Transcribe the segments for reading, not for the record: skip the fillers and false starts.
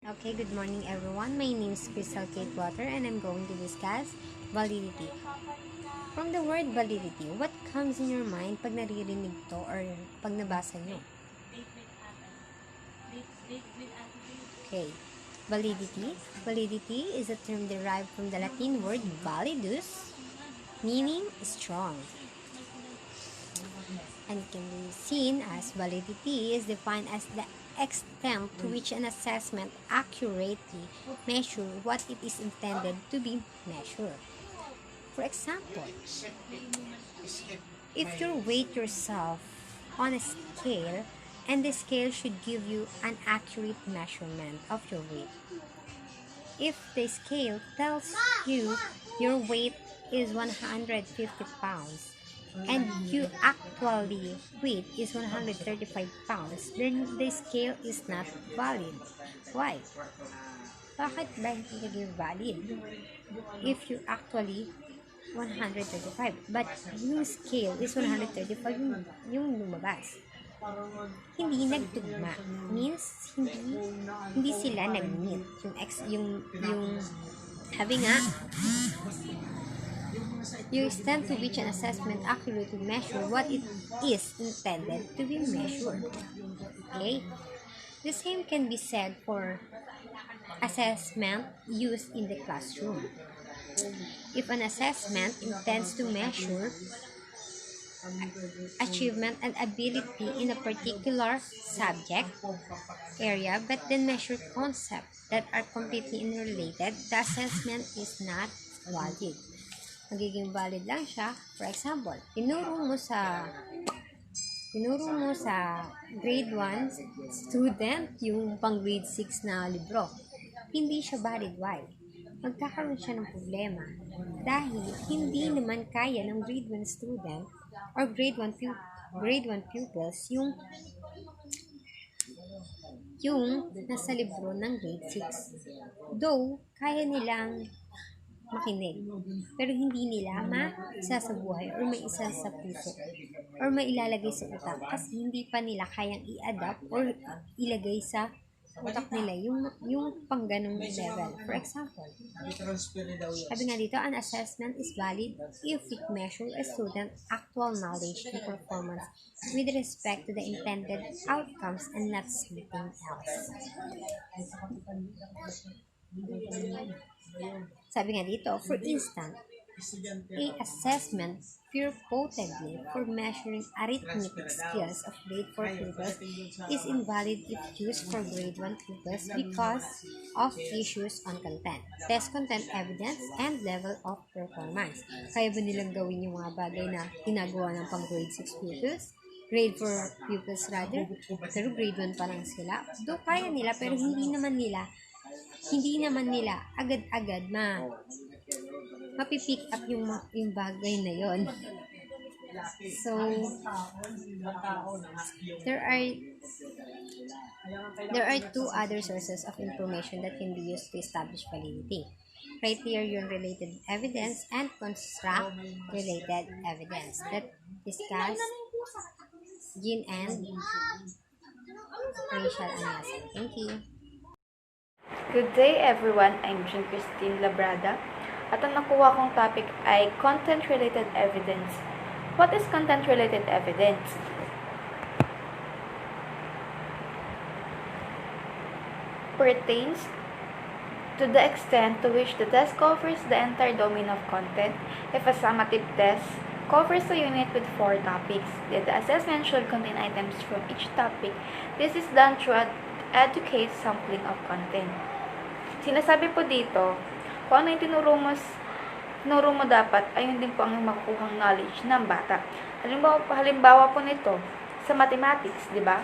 Okay, good morning everyone. My name is Crystal Kate Water and I'm going to discuss validity. From the word validity, what comes in your mind pag naririnig to or pag nabasa nyo? Okay, validity. Validity is a term derived from the Latin word validus, meaning strong. And can be seen as validity is defined as the extent to which an assessment accurately measures what it is intended to be measured. For example, if you weight yourself on a scale and the scale should give you an accurate measurement of your weight. If the scale tells you your weight is 150 pounds and you actually weight is 135 pounds, then the scale is not valid. Why? Bakit ba hindi naging valid? If you actually 135, but yung scale is 135 yung lumabas. Hindi nagtugma. Means, hindi sila nag-meet. Yung sabi nga, you extend to which an assessment accurately measure what it is intended to be measured. Okay? The same can be said for assessment used in the classroom. If an assessment intends to measure achievement and ability in a particular subject area but then measure concepts that are completely unrelated, the assessment is not valid. Magiging valid lang siya. For example, tinuro mo sa grade 1 student yung pang grade 6 na libro. Hindi siya valid. Why? Magkakaroon siya ng problema dahil hindi naman kaya ng grade 1 student or grade 1 pupils yung nasa libro ng grade 6. Though, kaya nilang makinig, pero hindi nila maisasabuhay or maisa sa puso or mailalagay sa utak kasi hindi pa nila kayang i-adapt or ilagay sa utak nila yung pang ganung level. For example, sabi nga dito, an assessment is valid if it measures a student's actual knowledge and performance with respect to the intended outcomes and not something else. Sabi nga dito, for instance, a assessment purportedly for measuring arithmetic skills of grade 4 pupils is invalid if used for grade 1 pupils because of issues on content, test content evidence, and level of performance. Kaya ba nilang gawin yung mga bagay na ginagawa ng pang grade 6 pupils? Grade 4 pupils rather, pero grade 1 pa lang sila. Though kaya nila, pero hindi naman nila agad-agad mapipick up yung bagay na yon. So, there are two other sources of information that can be used to establish validity: criterion-related evidence and construct-related evidence that discuss Jean and Rachel Anasan. Thank you. Good day everyone, I'm Jean Christine Labrada at ang nakuha kong topic ay content-related evidence. What is content-related evidence? Pertains to the extent to which the test covers the entire domain of content. If a summative test covers a unit with 4 topics, then the assessment should contain items from each topic. This is done through educate sampling of content. Sinasabi po dito, kung ano yung tinuro mo dapat, ayun din po ang makukuhang knowledge ng bata. Halimbawa po nito, sa mathematics, di ba?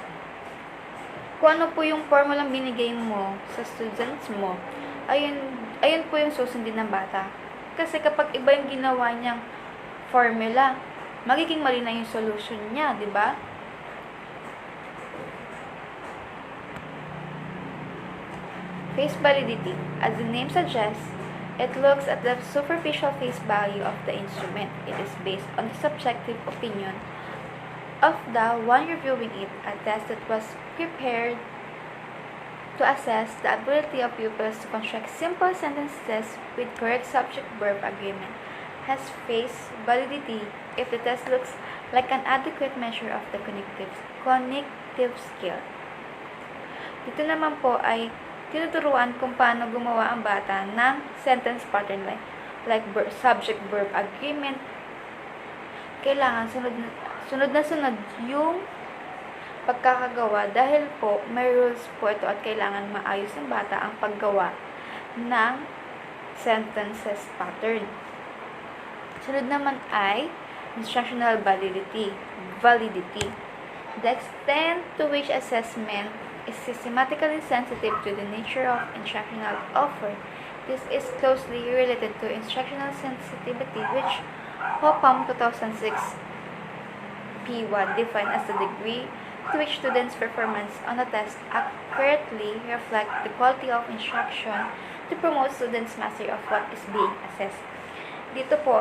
Kung ano po yung formulang binigay mo sa students mo, ayun po yung susundin ng bata. Kasi kapag iba yung ginawa niyang formula, magiging mali na yung solution niya, di ba? Face validity. As the name suggests, it looks at the superficial face value of the instrument. It is based on the subjective opinion of the one reviewing it. A test that was prepared to assess the ability of pupils to construct simple sentences with correct subject-verb agreement, has face validity if the test looks like an adequate measure of the cognitive skill. Dito naman po ay tinuturuan kung paano gumawa ang bata ng sentence pattern like subject-verb agreement. Kailangan sunod na sunod yung pagkakagawa dahil po may rules po ito at kailangan maayos ng bata ang paggawa ng sentences pattern. Sunod naman ay instructional validity. The extent to which assessment is systematically sensitive to the nature of instructional offer. This is closely related to instructional sensitivity, which HOPAM 2006 P1 defined as the degree to which students' performance on a test accurately reflect the quality of instruction to promote students' mastery of what is being assessed. Dito po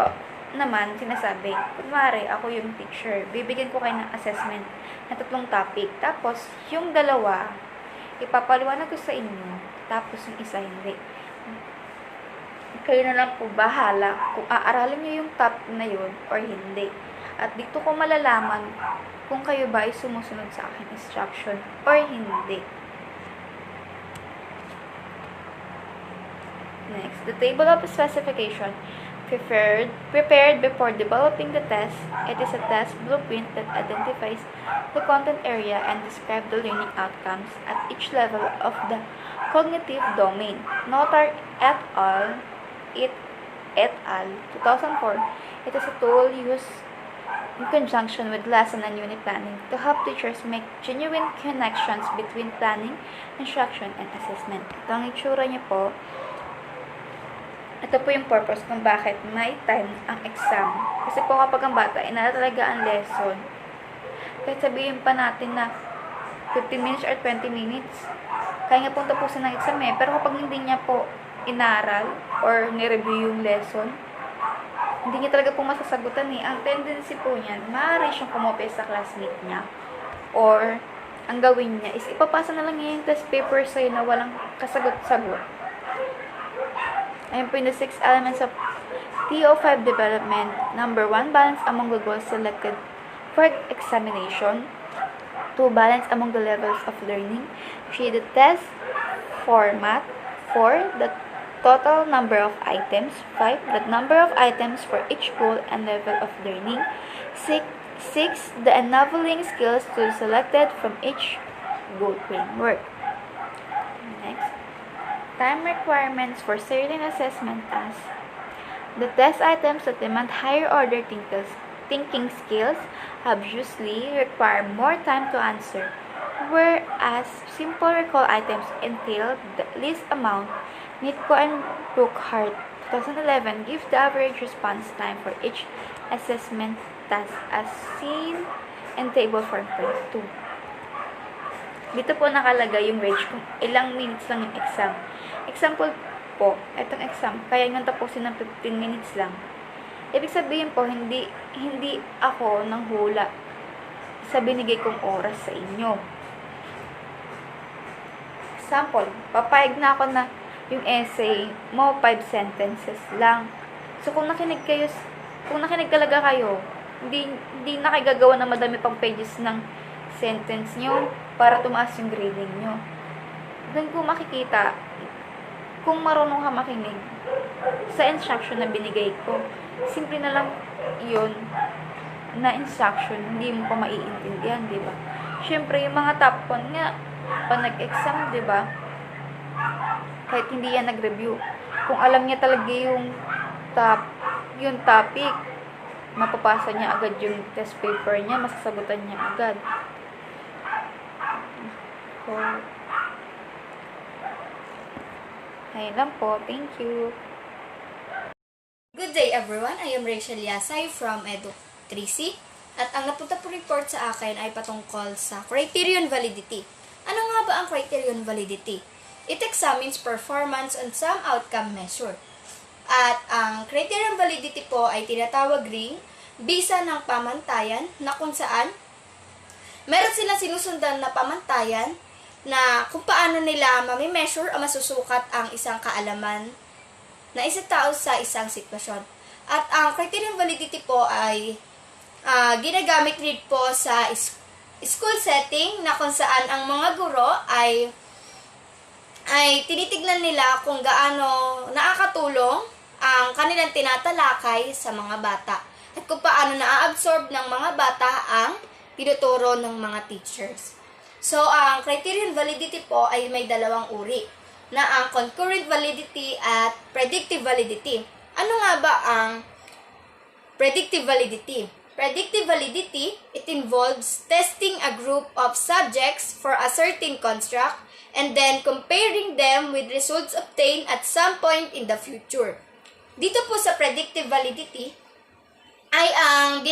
naman sinasabi, kunwari ako yung teacher, bibigyan ko kayo ng assessment na 3 topic, tapos yung 2 ipapaliwanag ko sa inyo, tapos yung isa hindi. Kayo na lang po bahala kung aaralin nyo yung topic na yun or hindi. At dito ko malalaman kung kayo ba ay sumusunod sa aking instruction or hindi. Next, the table of specification prepared before developing the test. It is a test blueprint that identifies the content area and describes the learning outcomes at each level of the cognitive domain. Notar et al. 2004. It is a tool used in conjunction with lesson and unit planning to help teachers make genuine connections between planning, instruction, and assessment. Ito ang itsura niya po. Ito po yung purpose kung bakit may time ang exam. Kasi po kapag ang bata, inala talaga ang lesson. Kahit sabihin pa natin na 15 minutes or 20 minutes, kaya nga pong tapusin ng exam eh. Pero kapag hindi niya po inaral or nireview yung lesson, hindi niya talaga po masasagutan eh. Ang tendency po niyan, maaari siyang kumopya sa classmate niya. Or, ang gawin niya is ipapasa na lang niya yung test paper sa'yo na walang kasagot-sagot. Ayun po yung the 6 elements of TO5 development. Number 1, balance among the goals selected for examination. 2, balance among the levels of learning. 3, the test format. 4, the total number of items. 5, the number of items for each goal and level of learning. 6, the enabling skills to be selected from each goal framework. Next, time requirements for certain assessment tasks. The test items that demand higher order thinking skills obviously require more time to answer, whereas simple recall items entail the least amount. Nitko and Brookhart 2011 give the average response time for each assessment task as seen in table 4.2. Dito po nakalagay yung range kung ilang minutes lang yung exam. Example po, itong exam, kaya nga tapusin ng 15 minutes lang. Ibig sabihin po, hindi ako nang hula sa binigay kong oras sa inyo. Example, papayag na ako na yung essay mo 5 sentences lang. So kung nakinig talaga kayo, hindi na kayo gagawa ng madami pang pages ng sentence nyo para tumaas yung grading nyo. Doon po makikita kung marunong ka makinig sa instruction na binigay ko. Simple na lang yun na instruction, hindi mo pa maiintindihan, di ba? Syempre, yung mga top 1 nga, pag nag-exam, di ba? Kahit hindi yan nag-review. Kung alam niya talaga yung topic, mapapasa niya agad yung test paper niya, masasagutan niya agad. So, ayun lang po. Thank you. Good day everyone, I am Rachel Yasay from Edu 3C at ang napunta po report sa akin ay patungkol sa criterion validity. Ano nga ba ang criterion validity? It examines performance on some outcome measure. At ang criterion validity po ay tinatawag ring bisa ng pamantayan na kung saan meron silang sinusundan na pamantayan na kung paano nila mami-measure o masusukat ang isang kaalaman na isang tao sa isang sitwasyon. At ang criterion validity po ay ginagamit rin po sa school setting na kung saan ang mga guro ay tinitignan nila kung gaano nakakatulong ang kanilang tinatalakay sa mga bata at kung paano na-absorb ng mga bata ang tinuturo ng mga teachers. So, ang criterion validity po ay may dalawang uri na ang concurrent validity at predictive validity. Ano nga ba ang predictive validity? Predictive validity, it involves testing a group of subjects for a certain construct and then comparing them with results obtained at some point in the future. Dito po sa predictive validity, ay ang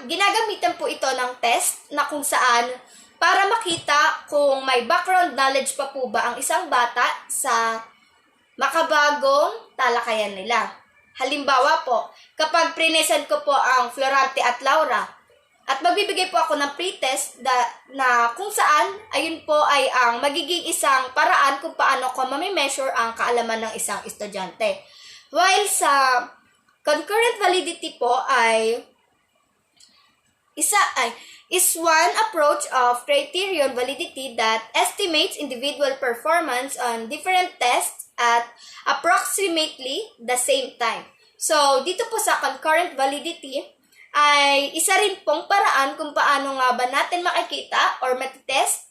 ginagamitan po ito ng test na kung saan para makita kung may background knowledge pa po ba ang isang bata sa makabagong talakayan nila. Halimbawa po, kapag prinesent ko po ang Florante at Laura, at magbibigay po ako ng pretest na kung saan, ayun po ay ang magiging isang paraan kung paano ko mami-measure ang kaalaman ng isang estudyante. While sa concurrent validity po is one approach of criterion validity that estimates individual performance on different tests at approximately the same time. So, dito po sa concurrent validity ay isa rin pong paraan kung paano nga ba natin makikita or matitest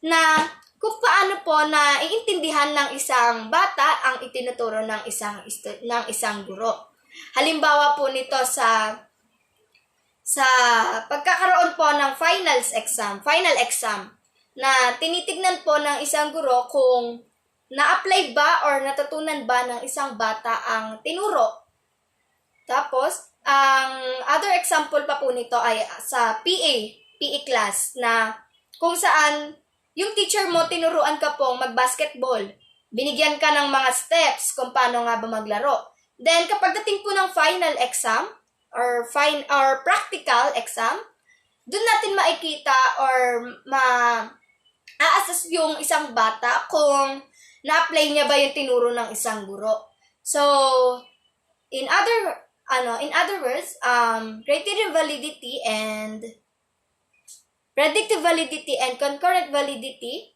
na kung paano po na iintindihan ng isang bata ang itinuturo ng isang guro. Halimbawa po nito sa pagkakaroon po ng final exam na tinitignan po ng isang guro kung na-apply ba or natutunan ba ng isang bata ang tinuro. Tapos, ang other example pa po nito ay sa PE class na kung saan yung teacher mo tinuruan ka pong mag-basketball. Binigyan ka ng mga steps kung paano nga ba maglaro. Then, kapag dating po ng final exam or practical exam, doon natin makikita or ma-assess yung isang bata kung na-apply niya ba yung tinuro ng isang guro. So, in other words, criterion validity and predictive validity and concurrent validity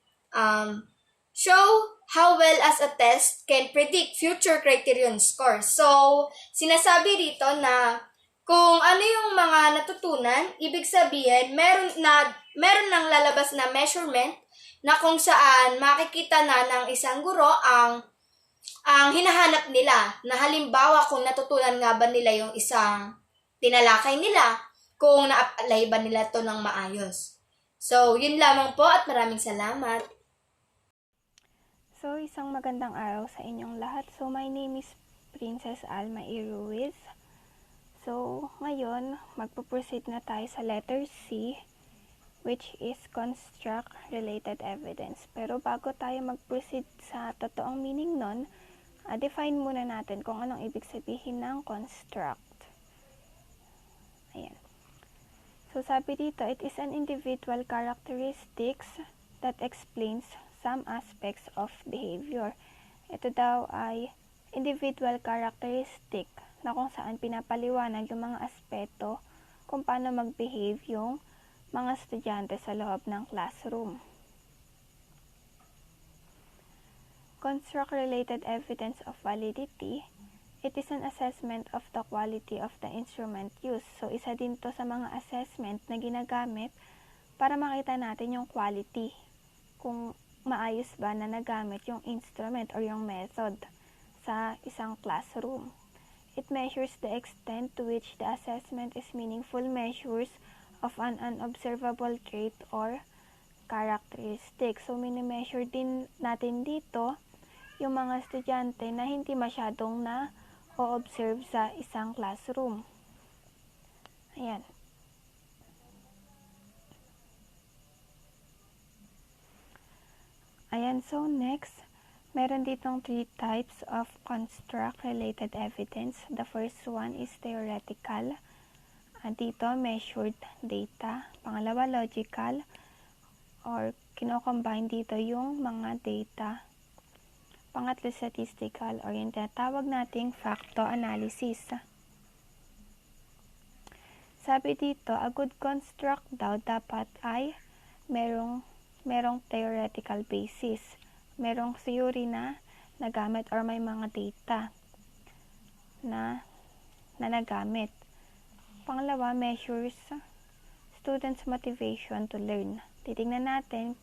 show how well as a test can predict future criterion scores. So, sinasabi rito na kung ano yung mga natutunan, ibig sabihin, meron nang lalabas na measurement na kung saan makikita na ng isang guro ang hinahanap nila. Na halimbawa, kung natutunan nga ba nila yung isang tinalakay nila, kung na-apply ba nila to ng maayos. So, yun lamang po at maraming salamat. So, isang magandang araw sa inyong lahat. So, my name is Princess Alma E. Ruiz. So, ngayon, magpo-proceed na tayo sa letter C, which is construct-related evidence. Pero bago tayo mag-proceed sa totoong meaning nun, define muna natin kung anong ibig sabihin ng construct. Ayan. So, sabi dito, it is an individual characteristics that explains some aspects of behavior. Ito daw ay individual characteristic na kung saan pinapaliwanag yung mga aspeto kung paano mag-behave yung mga estudyante sa loob ng classroom. Construct-related evidence of validity, it is an assessment of the quality of the instrument used. So, isa din to sa mga assessment na ginagamit para makita natin yung quality. Kung maayos ba na nagamit yung instrument or yung method sa isang classroom. It measures the extent to which the assessment is meaningful measures of an unobservable trait or characteristic. So, mini-measure din natin dito yung mga estudyante na hindi masyadong na-observe sa isang classroom. Ayan. Ayan, so next, meron ditong 3 types of construct-related evidence. The first one is theoretical. Dito, measured data. Pangalawa, logical or kino-combine dito yung mga data. Pangatlo, statistical or yung tinatawag nating facto analysis. Sabi dito, a good construct daw dapat ay merong theoretical basis. Merong theory na nagamit or may mga data na nagamit. Pangalawa, measures students' motivation to learn. Titingnan natin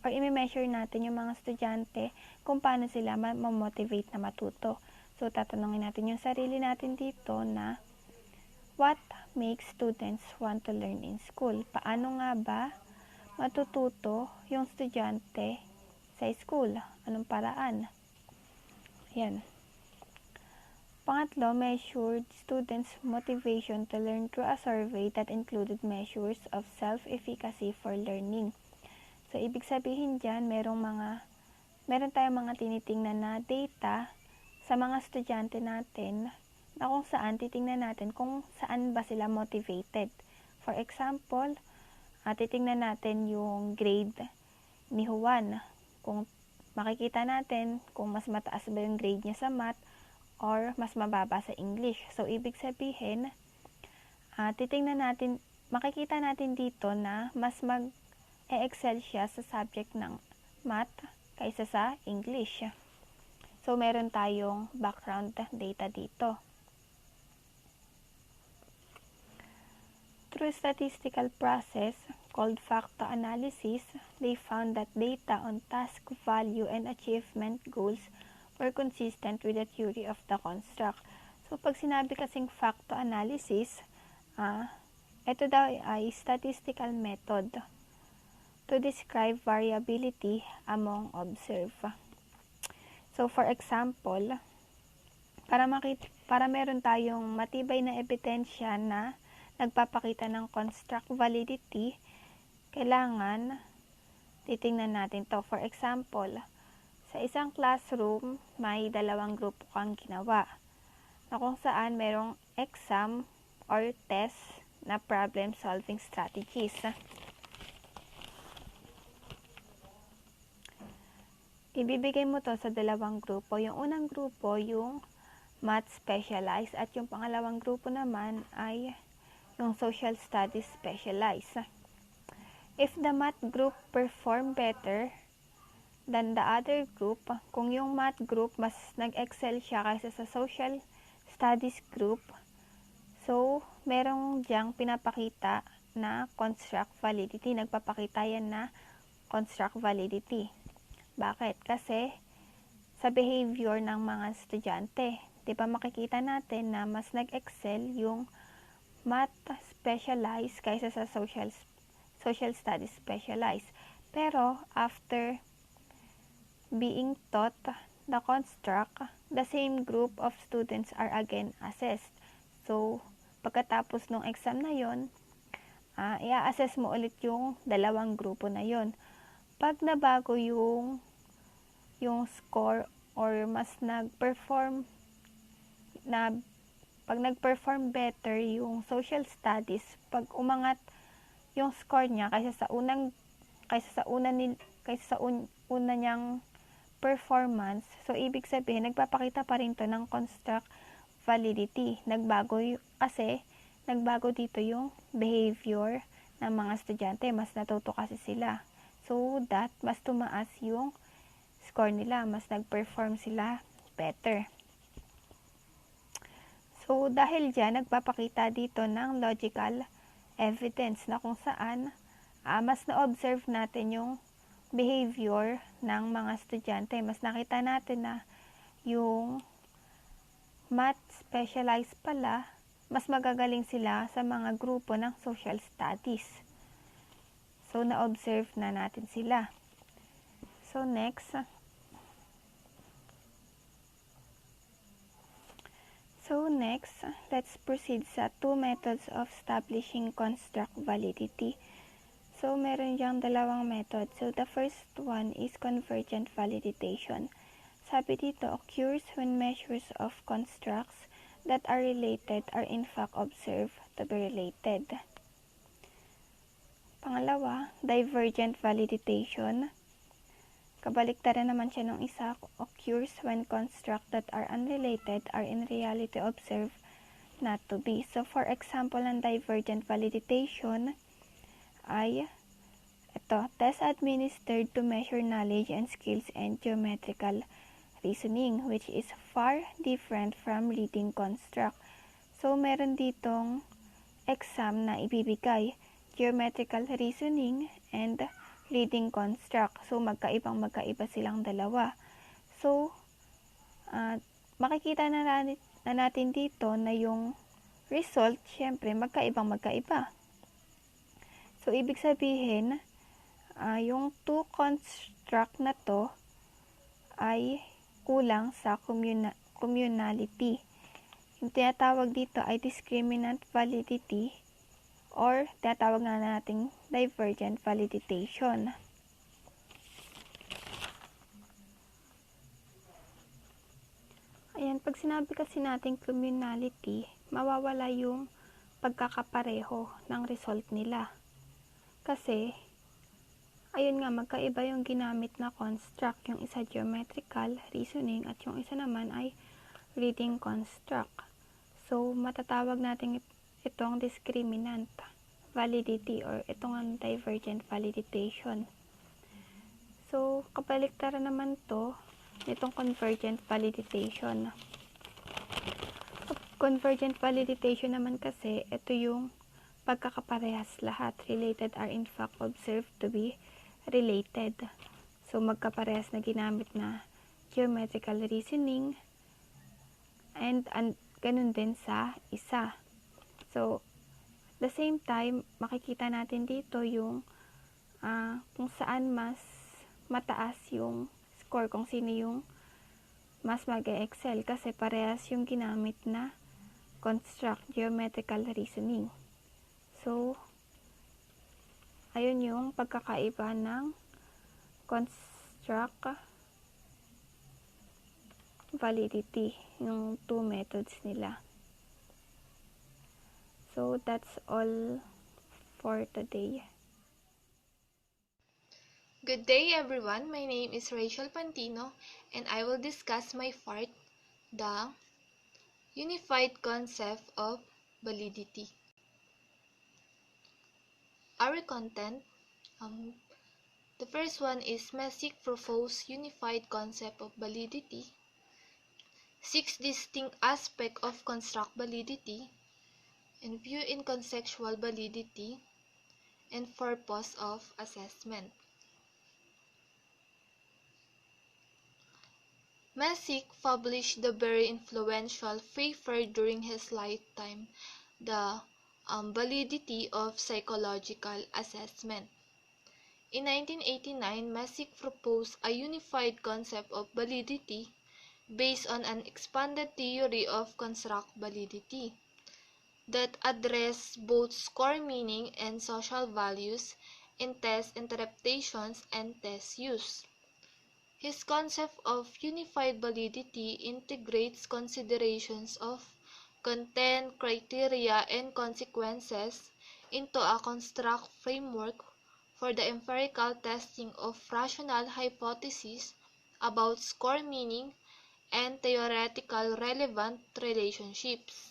i-measure natin yung mga estudyante kung paano sila ma-motivate na matuto. So, tatanungin natin yung sarili natin dito na what makes students want to learn in school? Paano nga ba matututo yung estudyante sa school? Anong paraan? Yan. Pangatlo, measured students' motivation to learn through a survey that included measures of self-efficacy for learning. So, ibig sabihin dyan, meron tayong mga tinitingnan na data sa mga estudyante natin na kung saan titingnan natin kung saan ba sila motivated. For example, titingnan natin yung grade ni Juan. Kung makikita natin kung mas mataas ba yung grade niya sa math or mas mababa sa English. So, ibig sabihin, makikita natin dito na mas mag-excel siya sa subject ng math kaysa sa English. So, meron tayong background data dito. Through statistical process called facto analysis, they found that data on task, value, and achievement goals were consistent with the theory of the construct. So, pag sinabi kasing facto analysis, ito daw ay statistical method to describe variability among observed. So, for example, para meron tayong matibay na ebidensya na nagpapakita ng construct validity, kailangan titingnan natin to. For example, sa isang classroom, may dalawang grupo kang ginawa na kung saan merong exam or test na problem-solving strategies. Ibibigay mo to sa dalawang grupo. Yung unang grupo, yung math specialized, at yung pangalawang grupo naman ay yung social studies specialized. If the math group perform better than the other group, kung yung math group mas nag-excel siya kaysa sa social studies group, so merong diyang pinapakita na construct validity. Nagpapakita yan na construct validity. Bakit? Kasi sa behavior ng mga estudyante, di ba makikita natin na mas nag-excel yung math specialized kaysa sa social studies specialized. Pero after being taught the construct, the same group of students are again assessed. So, pagkatapos ng exam na yon, i-assess mo ulit yung dalawang grupo na yon. Pag nabago yung score or mas pag nag-perform better yung social studies, pag umangat yung score niya kaysa sa una niyang performance, so ibig sabihin nagpapakita pa rin to ng construct validity. Nagbago dito yung behavior ng mga estudyante, mas natuto kasi sila. So that mas tumaas yung score nila, mas nag-perform sila better. So, dahil dyan, nagpapakita dito ng logical evidence na kung saan mas na-observe natin yung behavior ng mga estudyante. Mas nakita natin na yung math specialized pala, mas magagaling sila sa mga grupo ng social studies. So, na-observe na natin sila. So, next, let's proceed sa two methods of establishing construct validity. So, meron diyang dalawang method. So, the first one is convergent validation. Sabi dito, occurs when measures of constructs that are related are in fact observed to be related. Pangalawa, divergent validation. Kabaliktaran naman siya nung isa, occurs when constructs that are unrelated are in reality observed not to be. So, for example, ang divergent validation ay ito, test administered to measure knowledge and skills and geometrical reasoning, which is far different from reading construct. So, meron ditong exam na ibibigay, geometrical reasoning and reading construct. So, magkaiba silang dalawa. So, makikita na natin dito na yung result, syempre, magkaiba. So, ibig sabihin, yung two construct na to ay kulang sa communality. Yung tinatawag dito ay discriminant validity or tinatawag nga nating divergent validation. Ayan, pag sinabi kasi nating communality, mawawala yung pagkakapareho ng result nila. Kasi, ayun nga, magkaiba yung ginamit na construct. Yung isa geometrical reasoning at yung isa naman ay reading construct. So, matatawag natin itong discriminant validity or itong divergent validation. So, kabaliktaran naman to nitong convergent validation. Convergent validation naman kasi, ito yung pagkakaparehas lahat. Related are in fact observed to be related. So, magkaparehas na ginamit na geometrical reasoning and ganun din sa isa. So, at the same time, makikita natin dito yung kung saan mas mataas yung score, kung sino yung mas mag-excel kasi parehas yung ginamit na construct, geometrical reasoning. So, ayun yung pagkakaiba ng construct validity, yung two methods nila. So, that's all for today. Good day everyone, my name is Rachel Pantino and I will discuss my part, the unified concept of validity. Our content, the first one is Messick proposed unified concept of validity, 6 distinct aspects of construct validity, and view in conceptual validity, and purpose of assessment. Messick published the very influential paper during his lifetime, the Validity of Psychological Assessment. In 1989, Messick proposed a unified concept of validity based on an expanded theory of construct validity that addressed both score meaning and social values in test interpretations and test use. His concept of unified validity integrates considerations of content, criteria, and consequences into a construct framework for the empirical testing of rational hypotheses about score meaning and theoretical relevant relationships.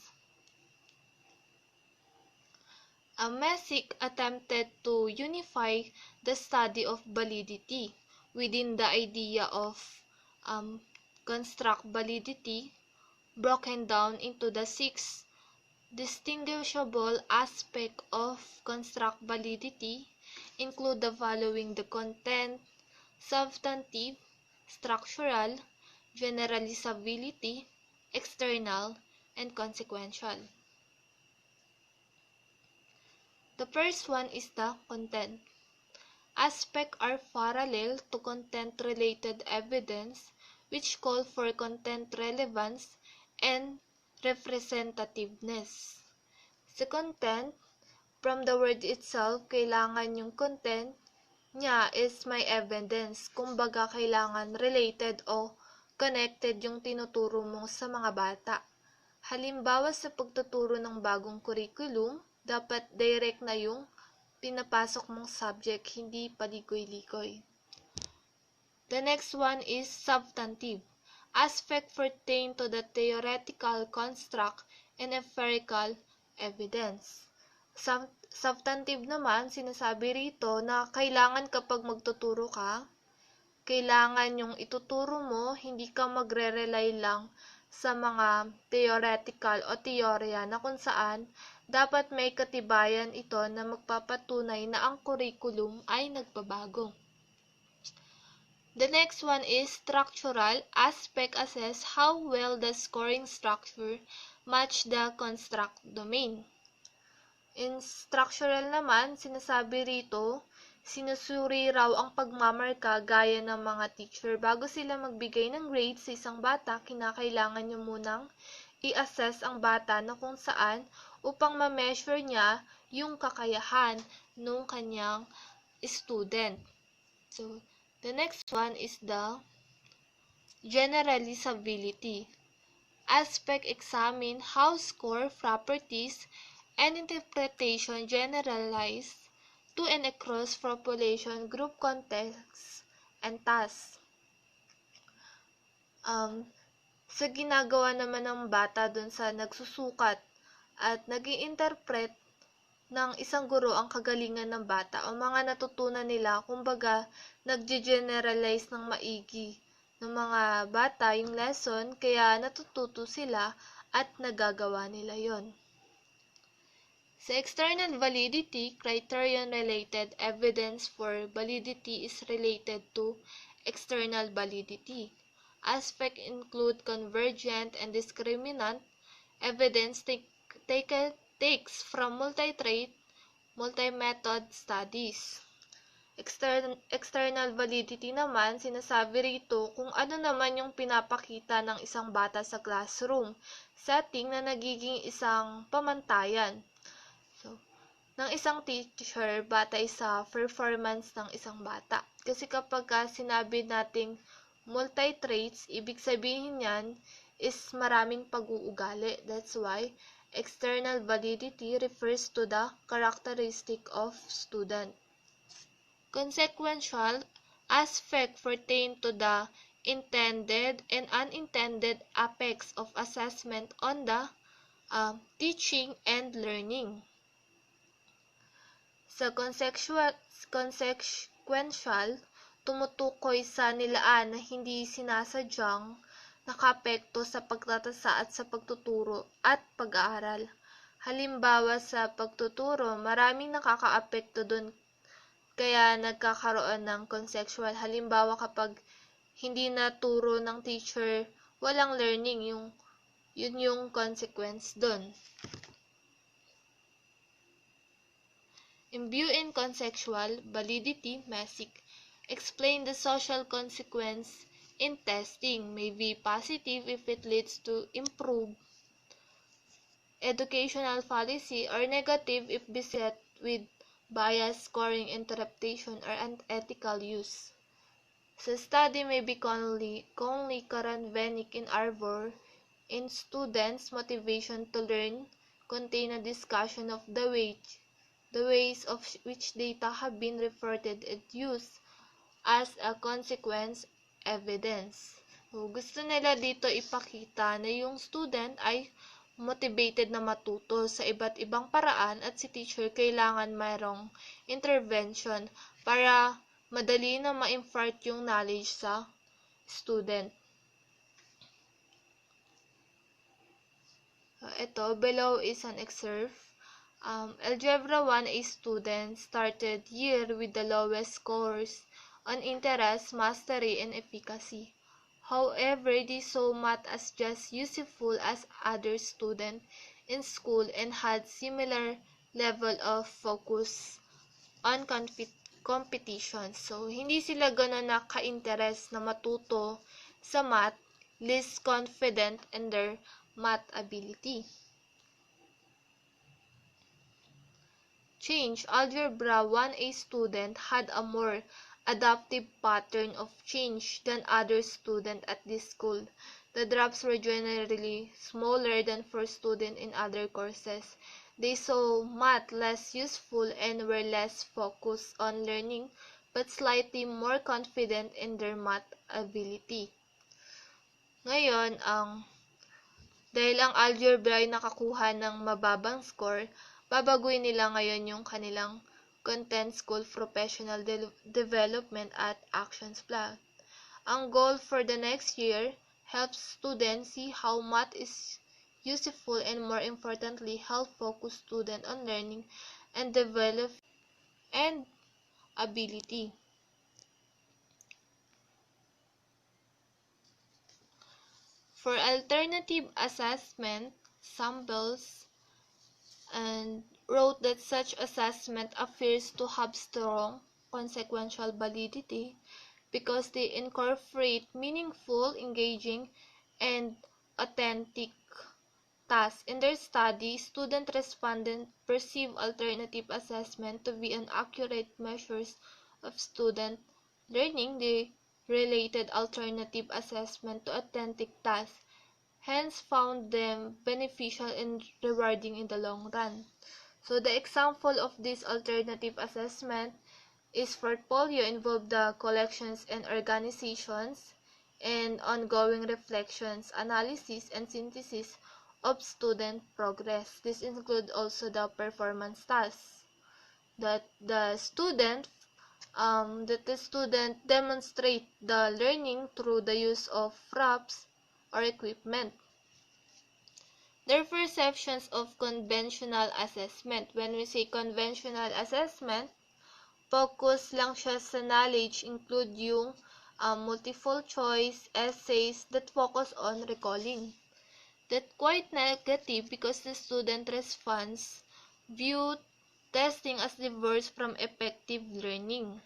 Messick attempted to unify the study of validity within the idea of construct validity, broken down into the 6 distinguishable aspects of construct validity, include the following: the content, substantive, structural, generalizability, external, and consequential. The first one is the content. Aspects are parallel to content-related evidence, which call for content relevance and representativeness. Sa content, from the word itself, kailangan yung content niya is may evidence. Kumbaga, kailangan related o connected yung tinuturo mo sa mga bata. Halimbawa, sa pagtuturo ng bagong curriculum, dapat direct na yung pinapasok mong subject, hindi paligoy-ligoy. The next one is substantive. Aspect pertain to the theoretical construct and empirical evidence. Substantive naman, sinasabi rito na kailangan kapag magtuturo ka, kailangan yung ituturo mo, hindi ka magre-rely lang sa mga theoretical o teorya na kung saan dapat may katibayan ito na magpapatunay na ang curriculum ay nagbabago. The next one is structural. Aspect assess how well the scoring structure match the construct domain. In structural naman, sinasabi rito, sinusuri raw ang pagmamarka gaya ng mga teacher. Bago sila magbigay ng grade sa isang bata, kinakailangan nyo munang i-assess ang bata na kung saan upang ma-measure niya yung kakayahan ng kanyang student. So, the next one is the generalizability. Aspect examine how score properties and interpretation generalize to and across population, group context, and tasks. Sa ginagawa naman ng bata dun sa nagsusukat at nag-i-interpret ng isang guro ang kagalingan ng bata o mga natutunan nila, kumbaga nagge-generalize ng maigi ng mga bata yung lesson, kaya natututo sila at nagagawa nila yon. Sa external validity, criterion-related evidence for validity is related to external validity. Aspects include convergent and discriminant evidence takes from multi-trait, multi-method studies. External validity naman, sinasabi rito kung ano naman yung pinapakita ng isang bata sa classroom setting na nagiging isang pamantayan. So, ng isang teacher batay sa performance ng isang bata. Kasi kapag sinabi nating multi-traits, ibig sabihin yan is maraming pag-uugali. That's why external validity refers to the characteristic of student. Consequential aspect pertain to the intended and unintended aspects of assessment on the teaching and learning. Sa consequential, tumutukoy sa nilaan na hindi sinasadyang nakaapekto sa pagtatasa at sa pagtuturo at pag-aaral. Halimbawa sa pagtuturo, maraming nakakaapekto dun kaya nagkakaroon ng consequential. Halimbawa kapag hindi naturo ng teacher, walang learning, yun yung consequence dun. Imbue in conceptual validity, MESIC. Explain the social consequence in testing. May be positive if it leads to improved educational policy or negative if beset with bias, scoring, interpretation, or unethical use. The study may be convenic in arbor in students' motivation to learn, contain a discussion of the ways of which data have been reported and used as a consequence evidence. So, gusto nila dito ipakita na yung student ay motivated na matuto sa iba't ibang paraan at si teacher kailangan mayroong intervention para madali na ma-impart yung knowledge sa student. Ito, below is an excerpt. Algebra 1A student started year with the lowest scores on interest, mastery, and efficacy. However, they saw math as just useful as other students in school and had similar level of focus on competition. So, hindi sila gano'n naka-interest na matuto sa math, least confident in their math ability. Change. Algebra 1A student had a more adaptive pattern of change than other students at this school. The drops were generally smaller than for students in other courses. They saw math less useful and were less focused on learning but slightly more confident in their math ability. Ngayon, dahil ang algebra ay nakakuha ng mababang score, babaguhin nila ngayon yung kanilang Content School Professional Development at Actions Plan. Ang goal for the next year helps students see how math is useful and more importantly help focus student on learning and develop and ability. For alternative assessment, samples and wrote that such assessment appears to have strong consequential validity because they incorporate meaningful, engaging, and authentic tasks. In their study, student respondents perceive alternative assessment to be an accurate measures of student learning. They related alternative assessment to authentic tasks, hence found them beneficial and rewarding in the long run. So the example of this alternative assessment is portfolio involve the collections and organizations and ongoing reflections, analysis, and synthesis of student progress. This includes also the performance tasks that the student demonstrate the learning through the use of props or equipment. Their perceptions of conventional assessment. When we say conventional assessment, focus lang siya sa knowledge, include yung multiple choice, essays that focus on recalling. That's quite negative because the student response view testing as divorced from effective learning.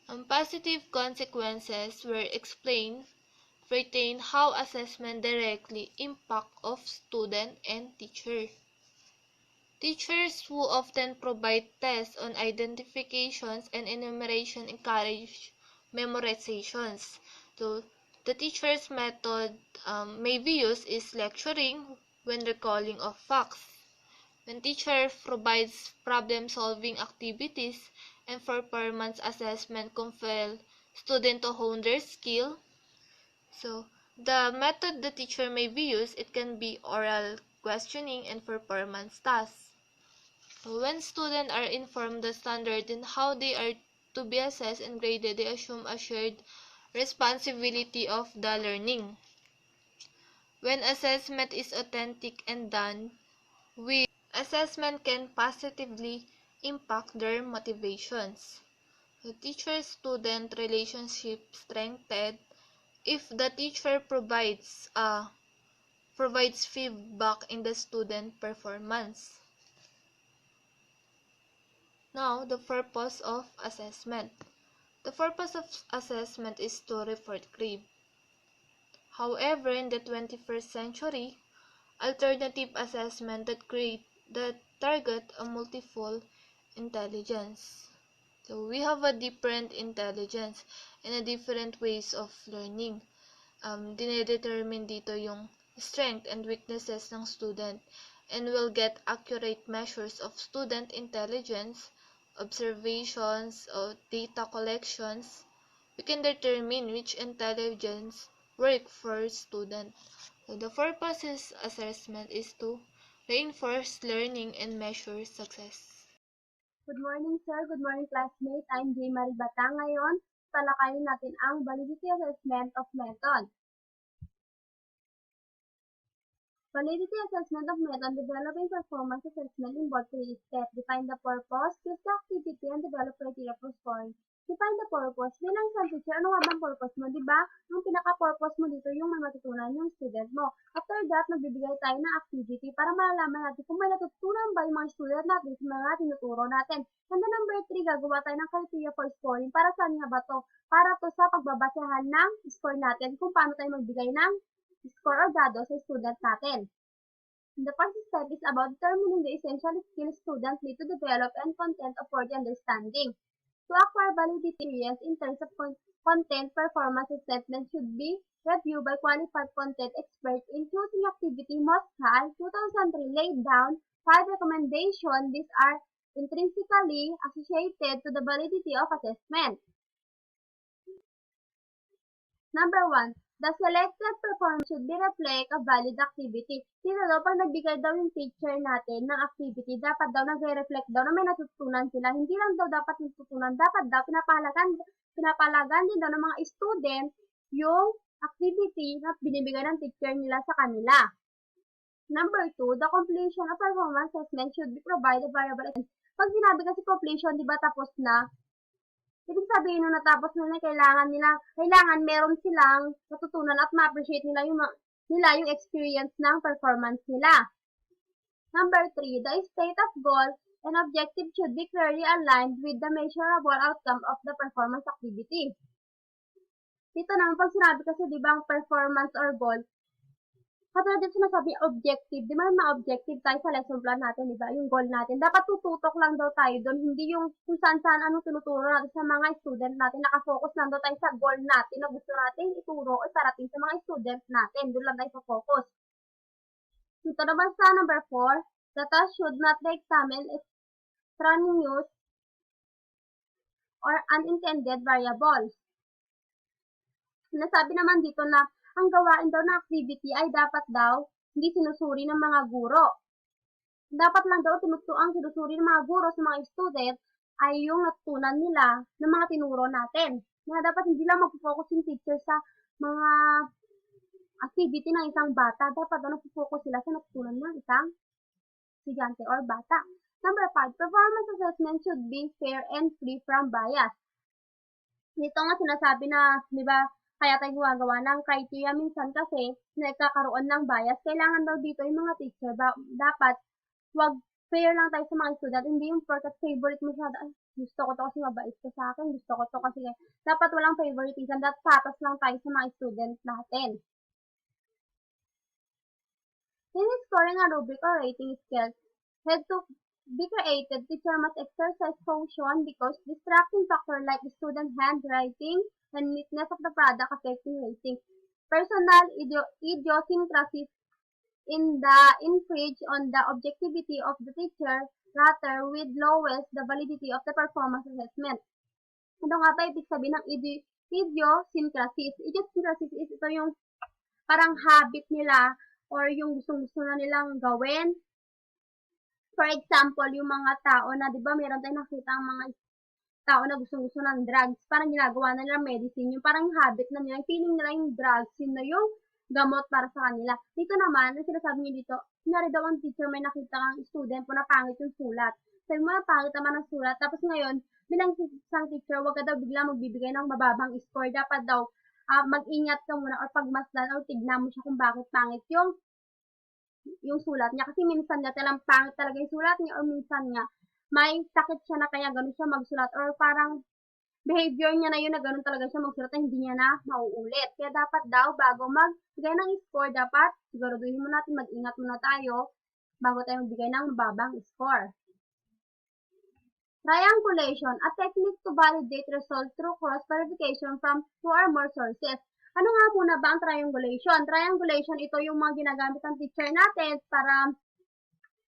Positive consequences were explained pertain how assessment directly impact of student and teacher. Teachers who often provide tests on identifications and enumeration encourage memorizations. So, the teacher's method may be used is lecturing when recalling of facts. When teacher provides problem-solving activities and performance assessment compel student to hone their skill. So, the method the teacher may be used, it can be oral questioning and performance tasks. So, when students are informed the standard and how they are to be assessed and graded, they assume a shared responsibility of the learning. When assessment is authentic and done with assessment can positively impact their motivations. The teacher-student relationship strengthened if the teacher provides feedback in the student performance. Now, the purpose of assessment. The purpose of assessment is to report grade. However, in the 21st century, alternative assessment that target a multiple intelligence. So we have a different intelligence and a different ways of learning. Dinedetermine dito yung strength and weaknesses ng student and will get accurate measures of student intelligence, observations, or data collections. We can determine which intelligence work for student. So the purpose of assessment is to reinforce learning and measure success. Good morning, sir. Good morning, classmates. I'm J. Marie Batang. Ngayon, talakayin natin ang validity assessment of method. Validity assessment of method developing performance assessment involves 3 steps. Define the purpose, choose the activity, and develop criteria for scoring. Define the purpose. Bilang isang teacher, ano nga bang purpose mo? Diba? Yung pinaka-purpose mo dito, yung may matutunan yung student mo. After that, magbibigay tayo ng activity para malalaman natin kung may natutunan ba yung mga student natin sa mga tinuturo natin. And then number 3, gagawa tayo ng criteria for scoring. Para saan nga ba to? Para to sa pagbabasehan ng score natin kung paano tayo magbigay ng score or grado sa student natin. The first step is about determining the essential skills students need to develop and content of worthy understanding. To acquire validity experience in terms of content performance assessment should be reviewed by qualified content experts in choosing activity. Moscal 2003 laid down 5 recommendations. These are intrinsically associated to the validity of assessment. Number 1, the selected performance should be reflect a valid activity. Dito daw, pag nagbigay daw yung teacher natin ng activity, dapat daw nagre-reflect daw na may natutunan sila. Hindi lang daw dapat natutunan, dapat daw pinapalagan din daw ng mga student yung activity na binibigay ng teacher nila sa kanila. Number 2, the completion of performance assessment should be provided variable. Pag sinabi kasi completion, di ba tapos na? Ibig sabihin nung natapos na kailangan meron silang natutunan at ma-appreciate nila yung experience ng performance nila. Number 3, the state of goal and objective should be clearly aligned with the measurable outcome of the performance activity. Dito naman, pag sinabi kasi, di ba, ang performance or goal, katulad dito sinasabi objective, di ba ma-objective tayo sa lesson plan natin, di ba? Yung goal natin. Dapat tututok lang daw tayo doon, hindi yung kung saan-saan anong tinuturo natin sa mga student natin. Nakafocus lang daw tayo sa goal natin na gusto natin ituro o parating sa mga student natin. Doon lang tayo focus. Dito naman sa number 4, the task should not examine extraneous or unintended variables. Sinasabi naman dito na ang gawain daw na activity ay dapat daw hindi sinusuri ng mga guro. Dapat lang daw ang sinusuri ng mga guro sa mga student ay yung natutunan nila ng mga tinuro natin. Kaya dapat hindi lang mag-focus yung teacher sa mga activity ng isang bata. Dapat daw nag-focus sila sa natutunan ng isang estudyante or bata. Number 5, performance assessment should be fair and free from bias. Dito nga sinasabi na, di ba, kaya tayo gumagawa ng criteria minsan kasi nagkakaroon ng bias. Kailangan daw dito yung mga teacher, dapat wag fair lang tayo sa mga student. Hindi yung porket favorite mo siya, gusto ko to kasi mabait ka sa akin, gusto ko to kasi dapat walang favoritism, dapat patas lang tayo sa mga student natin. In scoring a rubric or rating scale, had to be created, teacher must exercise caution because distracting factor like student handwriting and neatness of the product affecting rating. Personal idiosyncrasies in the infringe on the objectivity of the teacher rather with lowest the validity of the performance assessment. Ano nga ba ibig sabihin ng idiosyncrasies? Idiosyncrasies is ito yung parang habit nila or yung gusto na nilang gawin. For example, yung mga tao na, di ba, meron tayong nakita ang mga tao na gusto ng drugs, parang ginagawa na nila medicine, yung parang habit na nila, feeling nila yung drugs, yun na yung gamot para sa kanila. Dito naman, ang sinasabi niyo dito, kunwari daw ang teacher may nakita kang student po na pangit yung sulat. Sabi mo, pangit naman ang sulat. Tapos ngayon, bilang isang teacher, wag ka daw bigla magbibigay ng mababang score. Dapat daw, mag-ingat ka muna or pagmasdan or tignan mo siya kung bakit pangit yung sulat niya. Kasi minsan nga talang pangit talaga yung sulat niya or minsan nga may sakit siya na kaya ganun siya magsulat or parang behavior niya na yun na ganun talaga siya magsulat na hindi niya na mauulit. Kaya dapat daw bago magbigay ng score, dapat siguraduhin mo natin, mag-ingat muna tayo bago tayo magbigay ng mababang score. Triangulation, a technique to validate results through cross-verification from 2 or more sources. Ano nga muna ba ang triangulation? Triangulation, ito yung mga ginagamit ng teacher natin para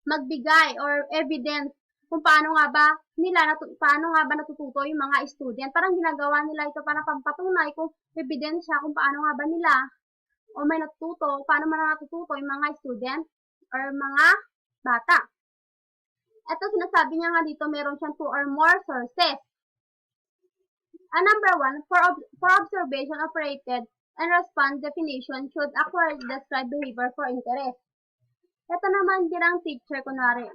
magbigay or evidence kung paano nga ba natututo yung mga student. Parang ginagawa nila ito para pampatunay kung ebidensya kung paano nga ba nila o may natututo, paano man natututo yung mga student or mga bata. Ito sinasabi niya nga dito, meron siyang 2 or more sources. Number 1, for observation operated and response definition should accurately describe behavior for interest. Ito naman dirang teacher, kunwari,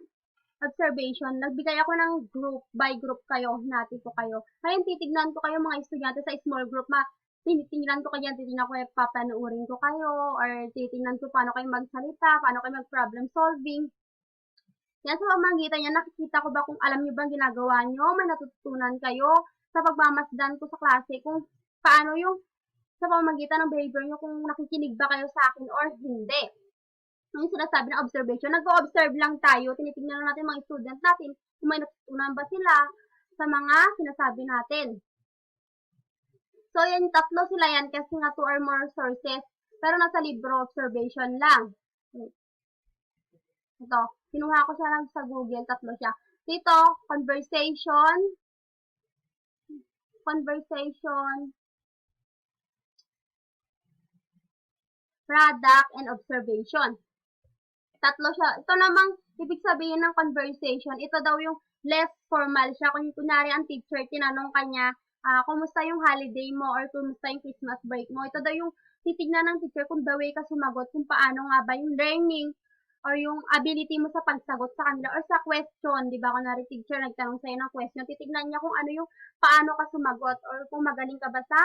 observation, nagbigay ako ng group, by group kayo, natin ko kayo. Ngayon, titignan ko kayo mga estudyante sa small group, titignan ko kayo, titignan ko papanuurin ko kayo, or titignan ko paano kayo magsalita, paano kayo mag-problem solving. Yan sa pamagitan niya, nakikita ko ba kung alam niyo ba ang ginagawa niyo, may natutunan kayo sa pagmamasdan ko sa klase, kung paano yung sa pamagitan ng behavior niyo, kung nakikinig ba kayo sa akin or hindi. Yung sinasabi ng observation, nag-o-observe lang tayo, tinitingnan lang natin mga student natin, kung may natutunan ba sila, sa mga sinasabi natin. So, yan, tatlo sila yan kasi nga 2 or more sources. Pero nasa libro, observation lang. Ito, kinuha ko siya lang sa Google, tatlo siya. Dito, conversation, product, and observation. Tatlo siya. Ito namang, ibig sabihin ng conversation, ito daw yung less formal siya. Kung kunwari ang teacher, tinanong kanya, kumusta yung holiday mo or kumusta yung Christmas break mo. Ito daw yung titignan ng teacher kung the way ka sumagot, kung paano nga ba yung learning or yung ability mo sa pagsagot sa kanila or sa question, di ba? Kunwari teacher nagtanong sa'yo ng question, titignan niya kung ano yung paano ka sumagot or kung magaling ka ba sa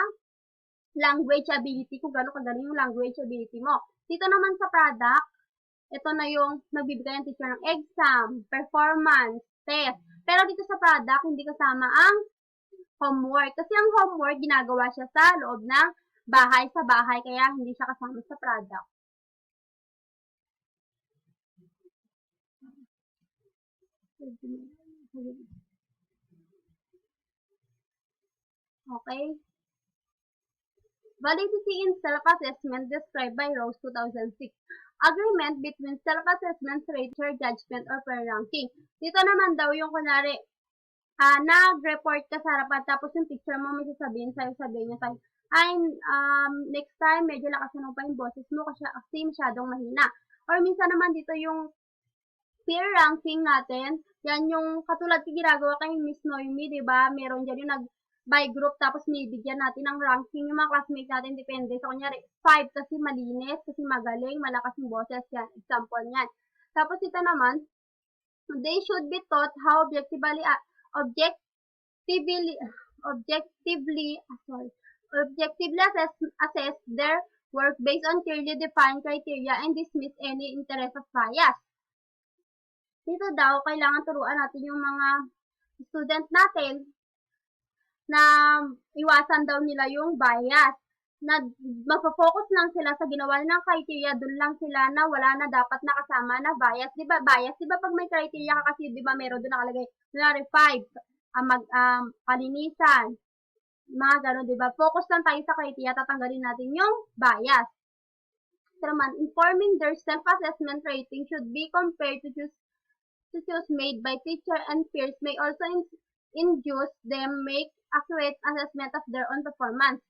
language ability, kung gano'n kagaling yung language ability mo. Dito naman sa product, ito na yung magbibigay ng teacher ng exam, performance, test. Pero dito sa product, hindi kasama ang homework. Kasi ang homework, ginagawa siya sa loob ng bahay sa bahay, kaya hindi siya kasama sa product. Okay? Validity in self-assessment described by Rose 2006. Agreement between self-assessment, rater, judgment, or per ranking. Dito naman daw yung kunwari, nag-report ka sa harapan, tapos yung teacher mo may sabihin niya sa'yo, ay, next time, medyo lakasan mo pa yung boses mo kasi masyadong mahina. Or minsan naman dito yung peer ranking natin, yan yung katulad yung ginagawa kay Miss Noemi, di ba? Meron dyan yung by group, tapos nibigyan natin ng ranking yung mga classmates natin, depende. So, kunyari, 5 kasi malinis, kasi magaling, malakas yung boses, yan, example niyan. Tapos ito naman, they should be taught how objectively assess their work based on clearly defined criteria and dismiss any interest of bias. Dito daw, kailangan turuan natin yung mga student natin na iwasan daw nila yung bias. Na magpo-focus lang sila sa ginawa ng criteria, dun lang sila na wala na dapat nakasama na bias. Di ba bias? Di ba pag may criteria ka kasi, di ba meron doon nakalagay, kunwari 5, kalinisan, mga gano'n, di ba? Focus lang tayo sa criteria, tatanggalin natin yung bias. So naman, informing their self-assessment rating should be compared to choose made by teacher and peers may also induce them make accurate assessment of their own performance.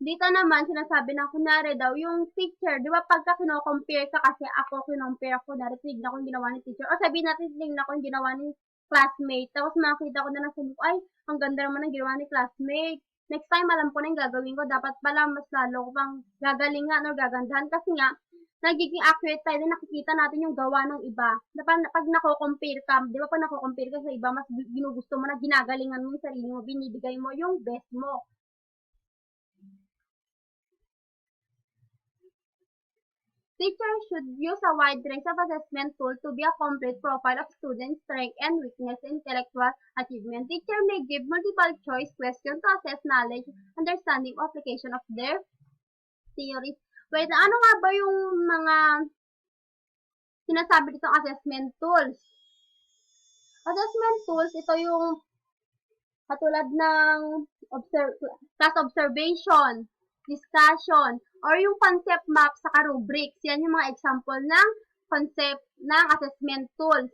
Dito naman, sinasabi na kunwari daw, yung teacher, di ba pagka kino-compare ka kasi ako, kino-compare ako, kunwari, tignan ko yung ginawa ni teacher, o sabihin natin, tignan ko yung ginawa ni classmate, tapos makita ko na lang sa mukha, ay, ang ganda naman ng ginawa ni classmate. Next time, alam ko na yung gagawin ko, dapat pala mas lalo ko pang gagalingan o gagandahan, kasi nga, nagiging accurate tayo na nakikita natin yung gawa ng iba. Pag nako-compare ka, di ba pag nako-compare ka sa iba, mas ginugusto mo na ginagalingan mo yung sarili mo, binibigay mo yung best mo. Teachers should use a wide range of assessment tools to be a complete profile of students' strength and weakness and intellectual achievement. Teacher may give multiple choice questions to assess knowledge, understanding, application of their theories. Wait, ano nga ba yung mga sinasabi ditong assessment tools? Assessment tools, ito yung katulad ng class observation, discussion, or yung concept map sa rubrics. Yan yung mga example ng concept ng assessment tools.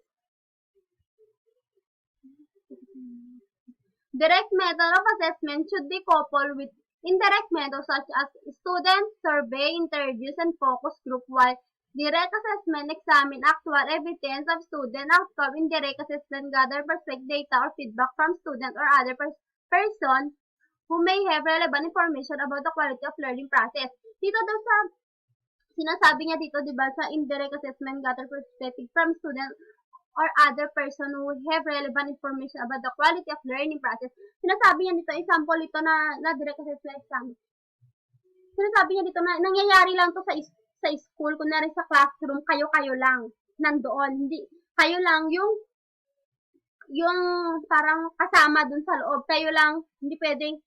Direct method of assessment should be coupled with indirect methods such as student survey, interviews, and focus group, while direct assessment examine actual evidence of student outcome. Indirect assessment gather perspective data or feedback from student or other person who may have relevant information about the quality of learning process. Dito daw sa sinasabi niya dito, di ba, sa indirect assessment gather perspective from student or other person who have relevant information about the quality of learning process. Sinasabi niya dito, example ito na direct assessment exam. Sinasabi niya dito na nangyayari lang to sa school, kunwari sa classroom, kayo-kayo lang nandoon. Hindi, kayo lang yung parang kasama dun sa loob. Kayo lang, hindi pwedeng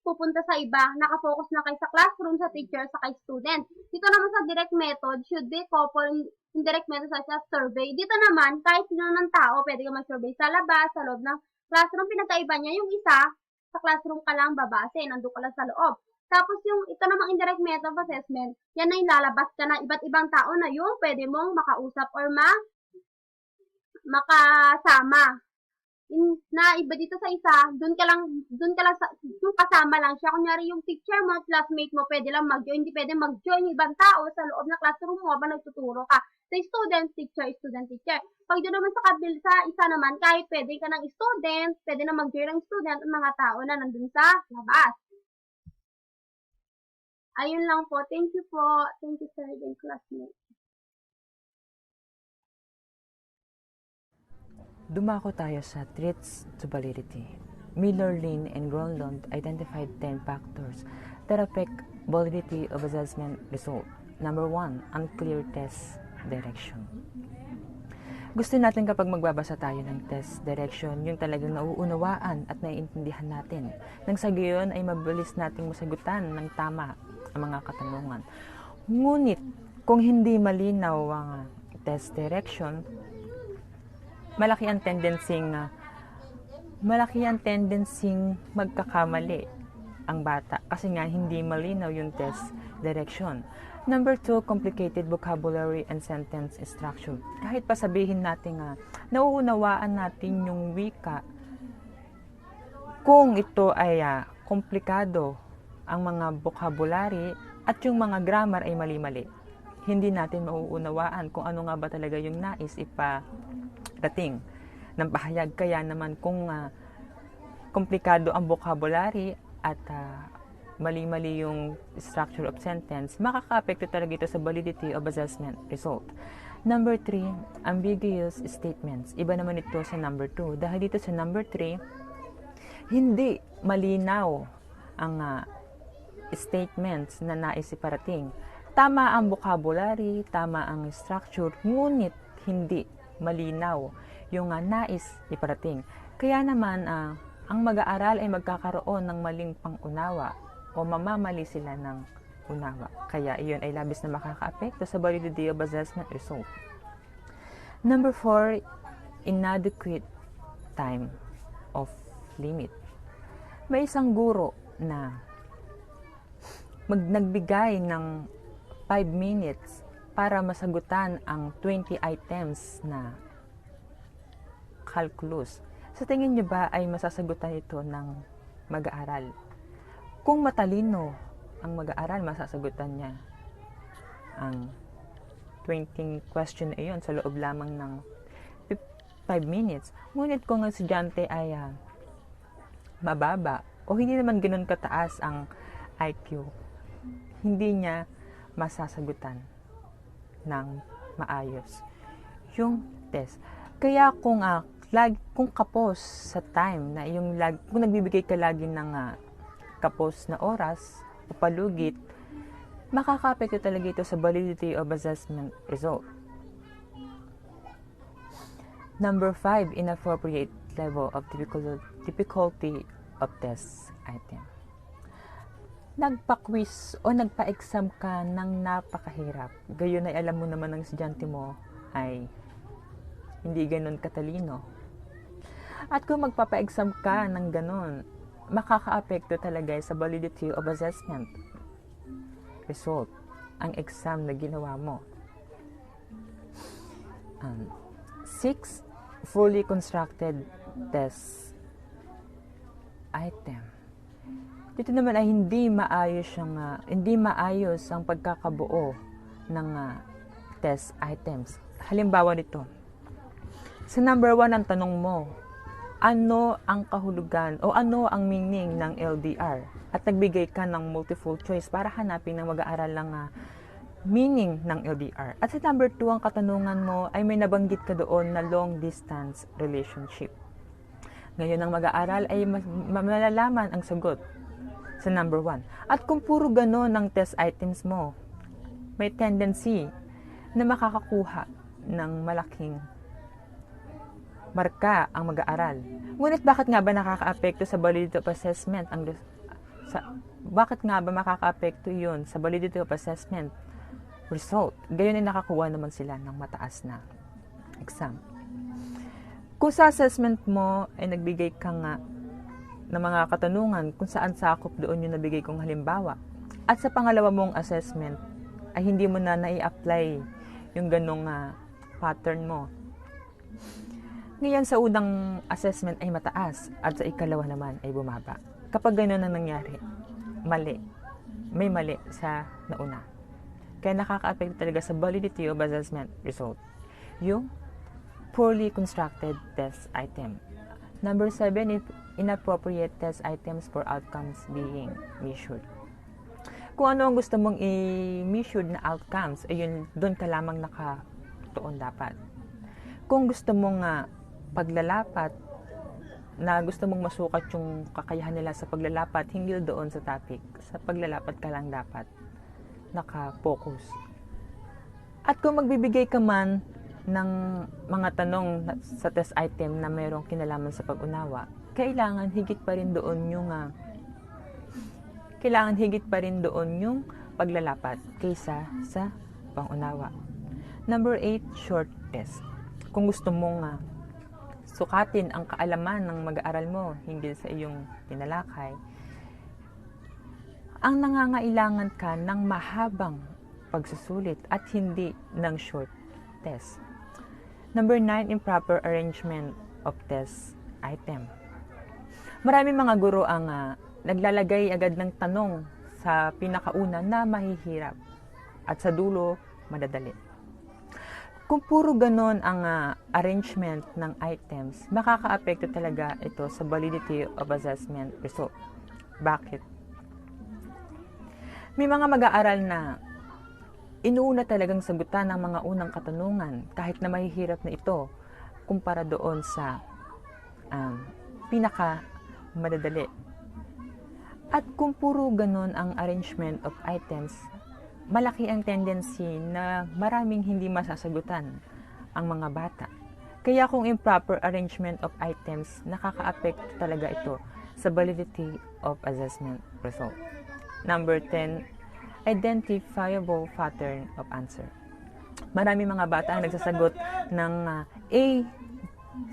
pupunta sa iba. Nakafocus na kayo sa classroom, sa teacher, sa kay student. Dito naman sa direct method, should be coupled indirect method such as survey. Dito naman, kahit sino ng tao, pwede ka mag-survey sa labas, sa loob ng classroom. Pinagkaiba niya yung isa, sa classroom ka lang babase, nandun ka lang sa loob. Tapos yung ito namang indirect method of assessment, yan ay lalabas ka na iba't ibang tao na yung pwede mong makausap or makasama. Na iba dito sa isa, doon ka lang yung kasama lang siya. Kunyari yung teacher mo, classmate mo, pwede lang mag-join, hindi pwede mag-join yung ibang tao sa loob ng classroom mo habang nagtuturo ka. Sa student, teacher, student, teacher. Pag doon naman sa isa naman, kahit pwede ka ng student, pwede na mag-join ng student at mga tao na nandun sa labas. Ayun lang po. Thank you po. Thank you, sir and classmate. Dumako tayo sa threats to validity. Miller, Lin, and Gronlund identified 10 factors that affect validity of assessment result. Number 1, unclear test direction. Gusto natin kapag magbabasa tayo ng test direction, yung talagang nauunawaan at naiintindihan natin. Nang sa gayon ay mabilis nating masagutan ng tama ang mga katanungan. Ngunit, kung hindi malinaw ang test direction, malaki ang tendencing magkakamali ang bata kasi nga hindi malinaw yung test direction. Number 2, complicated vocabulary and sentence structure. Kahit pa sabihin natin nga, nauunawaan natin yung wika, kung ito ay komplikado ang mga vocabulary at yung mga grammar ay mali-mali, hindi natin mauunawaan kung ano nga ba talaga yung nais iparating ng pahayag. Kaya naman kung komplikado ang vocabulary at mali-mali yung structure of sentence, makaka-apekto talaga ito sa validity of assessment result. Number 3, ambiguous statements. Iba naman ito sa number 2. Dahil dito sa number 3, hindi malinaw ang statements na nais iparating. Tama ang vocabulary, tama ang structure, ngunit hindi malinaw yung nais iparating. Kaya naman, ang mag-aaral ay magkakaroon ng maling pangunawa o mamamali sila ng unawa. Kaya iyon ay labis na makaka-apekto sa validity of assessment result. Number 4, inadequate time of limit. May isang guro na nagbigay ng 5 minutes para masagutan ang 20 items na calculus. Sa tingin niyo ba ay masasagutan ito ng mag-aaral? Kung matalino ang mag-aaral, masasagutan niya ang 20 question na iyon sa loob lamang ng 5 minutes. Ngunit kung ang estudyante ay mababa o hindi naman ganoon kataas ang IQ, hindi niya masasagutan ng maayos yung test. Kaya kung kapos sa time na kung nagbibigay ka lagi ng kapos na oras o palugit, makaka-apekto talaga ito sa validity of assessment result. Number 5, inappropriate level of difficulty of test item. Nagpa-quiz o nagpa-exam ka ng napakahirap. Gayon ay alam mo naman ng estudyante mo ay hindi ganun katalino. At kung magpapa-exam ka ng ganun, makaka-apekto talaga sa validity of assessment result ang exam na ginawa mo. 6, fully constructed test item. Dito naman ay hindi maayos ang pagkakabuo ng test items. Halimbawa nito, sa number 1 ang tanong mo, ano ang kahulugan o ano ang meaning ng LDR? At nagbigay ka ng multiple choice para hanapin ng mag-aaral ng meaning ng LDR. At sa number 2, ang katanungan mo ay may nabanggit ka doon na long distance relationship. Ngayon ang mag-aaral ay malalaman ang sagot sa number 1. At kung puro gano'n ang test items mo, may tendency na makakakuha ng malaking marka ang mag-aaral. Ngunit bakit nga ba nakaka-apekto sa validity of assessment Bakit nga ba makaka-apekto yun sa validity of assessment result? Gayon ay nakakuha naman sila ng mataas na exam. Kung sa assessment mo ay nagbigay ka nga ng mga katanungan kung saan sakop doon yung nabigay kong halimbawa, at sa pangalawa mong assessment ay hindi mo na nai-apply yung ganong pattern mo, ngayon sa unang assessment ay mataas at sa ikalawa naman ay bumaba. Kapag gano'n ang nangyari, may mali sa nauna. Kaya nakaka-apekto talaga sa validity of assessment result yung poorly constructed test item. Number 7 is inappropriate test items for outcomes being measured. Kung ano ang gusto mong i-measure na outcomes, ayun, doon ka lamang nakatuon dapat. Kung gusto mong paglalapat, na gusto mong masukat yung kakayahan nila sa paglalapat, hinggil doon sa topic. Sa paglalapat ka lang dapat naka-focus. At kung magbibigay ka man ng mga tanong sa test item na mayroong kinalaman sa pag-unawa, kailangan higit pa rin doon yung paglalapat kaysa sa pang-unawa. Number 8, short test. Kung gusto mong sukatin ang kaalaman ng mag-aaral mo hinggil sa iyong tinalakay, ang nangangailangan ka ng mahabang pagsusulit at hindi ng short test. Number 9, improper arrangement of test item. Maraming mga guro ang naglalagay agad ng tanong sa pinakauna na mahihirap at sa dulo madadali. Kung puro ganon ang arrangement ng items, makaka-apekto talaga ito sa validity of assessment result. Bakit? May mga mag-aaral na inuuna talagang sagutan ang mga unang katanungan kahit na mahihirap na ito kumpara doon sa pinaka-madadali. At kung puro ganon ang arrangement of items, malaki ang tendency na maraming hindi masasagutan ang mga bata. Kaya kung improper arrangement of items, nakaka-apekto talaga ito sa validity of assessment result. Number 10, identifiable pattern of answer. Marami mga bata ang nagsasagot ng A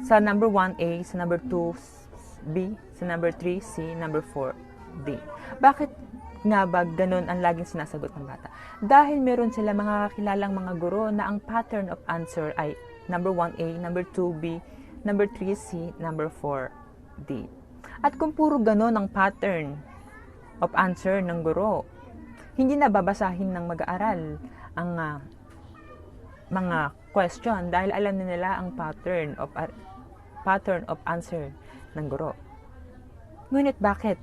sa number 1 A, sa number 2 B, sa number 3 C, number 4 D. Bakit nga ba ganun ang laging sinasagot ng bata? Dahil meron sila mga kakilalang mga guro na ang pattern of answer ay number 1A, number 2B, number 3C, number 4D. At kung puro ganun ang pattern of answer ng guro, hindi na babasahin ng mag-aaral ang mga question dahil alam nila ang pattern of answer ng guro. Ngunit bakit?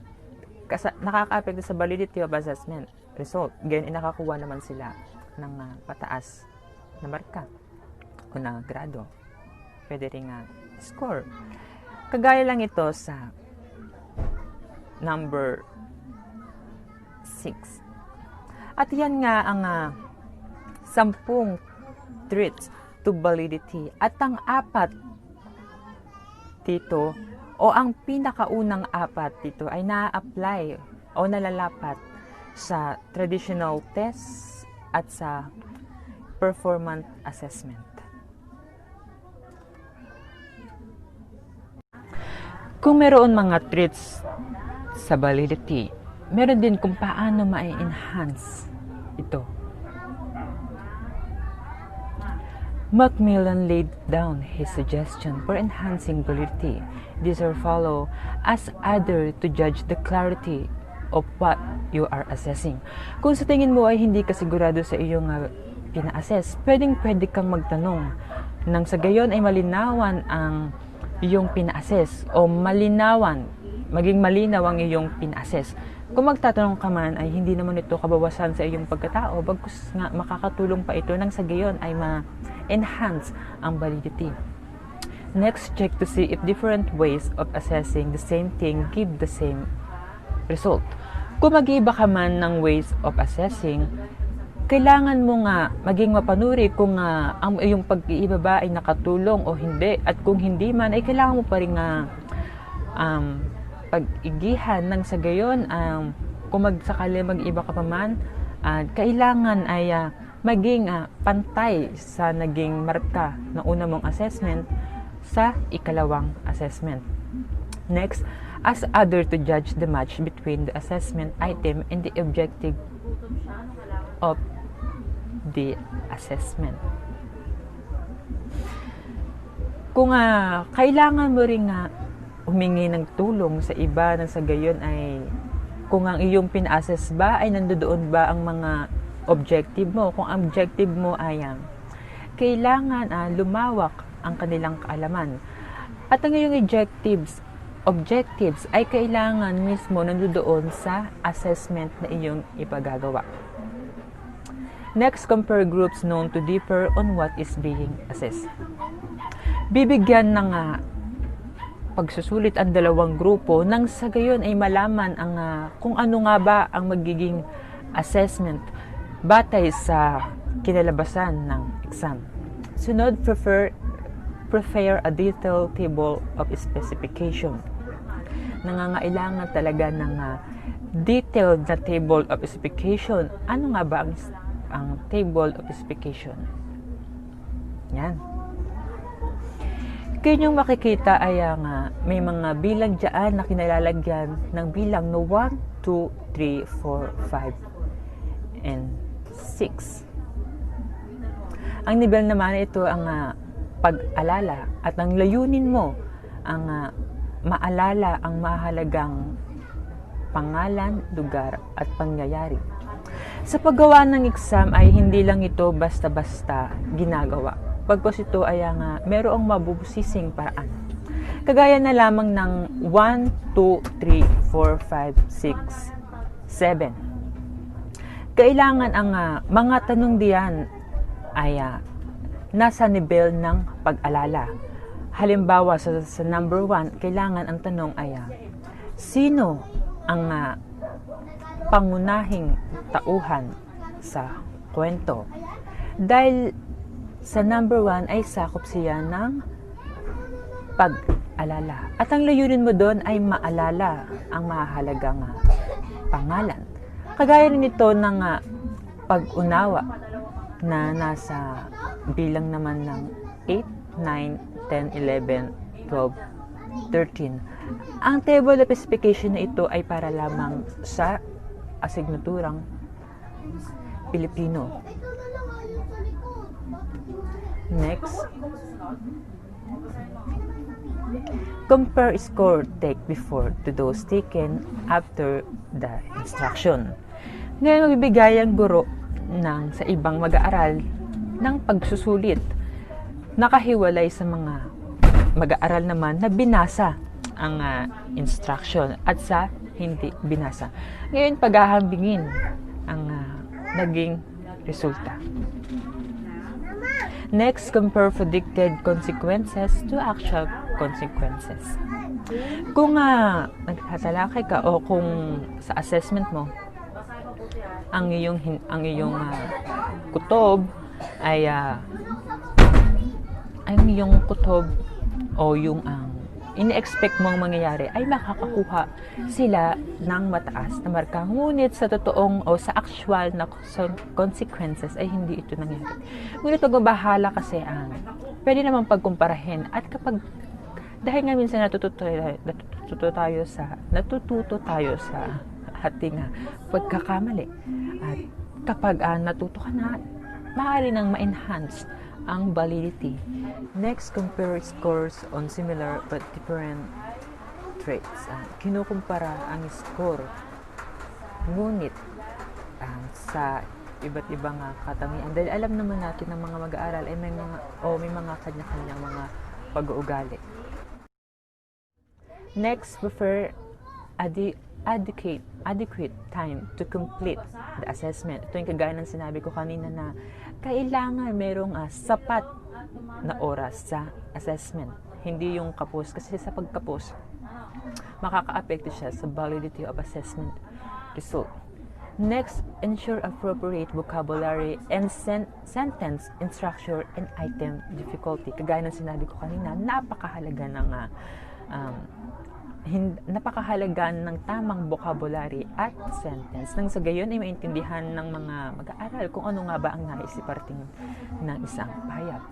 Nakaka-apekto sa validity of assessment result. Ganyan, nakakuha naman sila ng pataas na marka o na grado. Pwede rin score. Kagaya lang ito sa number 6. At yan nga ang 10 traits to validity. At ang 4 dito o ang pinakaunang 4 dito ay na-apply o nalalapat sa traditional tests at sa performance assessment. Kung meron mga traits sa validity, meron din kung paano ma-enhance ito. Macmillan laid down his suggestion for enhancing validity. These are follow as other to judge the clarity of what you are assessing. Kung sa tingin mo ay hindi ka sigurado sa iyong pina-assess, pwede kang magtanong nang sa gayon ay malinawan ang iyong pina-assess o maging malinaw ang iyong pina-assess. Kung magtatanong ka man ay hindi naman ito kabawasan sa iyong pagkatao, bagkus nga makakatulong pa ito nang sa gayon ay ma-enhance ang validity. Next, check to see if different ways of assessing the same thing give the same result. Kung mag-iiba ka man ng ways of assessing, kailangan mo maging mapanuri kung ang iyong pag-iiba ba ay nakatulong o hindi. At kung hindi man, ay kailangan mo pa rin pag-igihan ng sa gayon kung magsakali mag-iba ka pa man, kailangan ay maging pantay sa naging marka ng una mong assessment sa ikalawang assessment. Next, ask other to judge the match between the assessment item and the objective of the assessment. Kung kailangan mo ring humingi ng tulong sa iba nang sa gayon ay kung ang iyong pina-assess ba ay nandoon ba ang mga objective mo. Kung ang objective mo ay kailangan lumawak ang kanilang kaalaman. At ang iyong objectives ay kailangan mismo nandoon sa assessment na iyong ipagagawa. Next, compare groups known to differ on what is being assessed. Bibigyan ng pagsusulit ang dalawang grupo nang sa gayon ay malaman kung ano nga ba ang magiging assessment batay sa kinalabasan ng exam. Sunod, prepare a detailed table of specification. Nangangailangan talaga ng detailed na table of specification. Ano nga ba ang table of specification? Yan. Kaya yung makikita ay may mga bilang dyan na kinalalagyan ng bilang no 1, 2, 3, 4, 5, and 6. Ang nivel naman ito ang pag-alala at ang layunin mo ang maalala ang mahalagang pangalan, lugar at pangyayari. Sa paggawa ng exam ay hindi lang ito basta-basta ginagawa. Pagpos ito ay merong mabubusising paraan. Kagaya na lamang ng 1, 2, 3, 4, 5, 6, 7. Kailangan ang mga tanong diyan ay nasa nivel ng pag-alala. Halimbawa sa number 1, kailangan ang tanong ay sino ang pangunahing tauhan sa kwento? Dahil sa number 1 ay sakop siya ng pag-alala. At ang layunin mo doon ay maalala ang mahalagang pangalan. Kagaya nito ng pag-unawa na nasa bilang naman ng 8, 9, 10, 11, 12, 13. Ang table of specification na ito ay para lamang sa asignaturang Pilipino. Next, compare score take before to those taken after the instruction. Ngayon, magbibigay ang guro sa ibang mag-aaral ng pagsusulit. Nakahiwalay sa mga mag-aaral naman na binasa ang instruction at sa hindi binasa. Ngayon, paghahambingin ang naging resulta. Next, compare predicted consequences to actual consequences. Kung nagtatalakay ka o kung sa assessment mo, ang iyong kutob ay ang iyong kutob o yung ini-expect mong mangyayari ay makakakuha sila ng mataas na marka. Ngunit sa totoong o sa actual na consequences ay hindi ito nangyari. Ngunit magbabahala kasi pwede naman pagkumparahin at kapag dahil nga minsan natututo tayo sa ating pagkakamali. At kapag natuto ka na, maaari nang ma-enhance ang validity. Next, compare scores on similar but different traits. Kinukumpara ang score, ngunit sa iba't ibang katangian. Dahil alam naman natin ng mga mag-aaral ay may mga kanya-kanyang mga pag-uugali. Next, prefer adequate time to complete the assessment. Ito yung kagaya ng sinabi ko kanina na kailangan merong sapat na oras sa assessment. Hindi yung kapos. Kasi sa pagkapos, makaka-apekto siya sa validity of assessment result. Next, ensure appropriate vocabulary and sentence in structure and item difficulty. Kagaya ng sinabi ko kanina, napakahalaga ng napakahalaga ng tamang vocabulary at sentence nang sa gayon ay maintindihan ng mga mag-aaral kung ano nga ba ang nais iparating ng isang pahayag.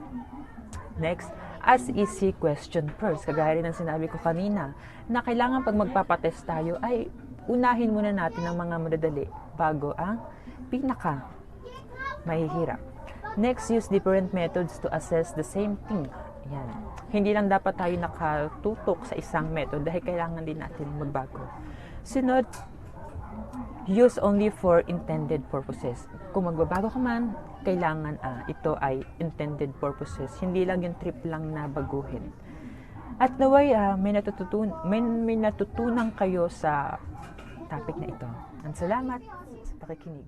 Next, ask easy question first. Kagaya rin ng sinabi ko kanina, na kailangan pag magpapatest tayo ay unahin muna natin ang mga madadali bago ang pinaka mahihirap. Next, use different methods to assess the same thing. Yan. Hindi lang dapat tayo nakatutok sa isang method dahil kailangan din natin magbago. Sunod, use only for intended purposes. Kung magbabago ka man, kailangan ito ay intended purposes. Hindi lang yung trip lang na baguhin. At naway, may natutunan kayo sa topic na ito. Ang salamat sa pakikinig.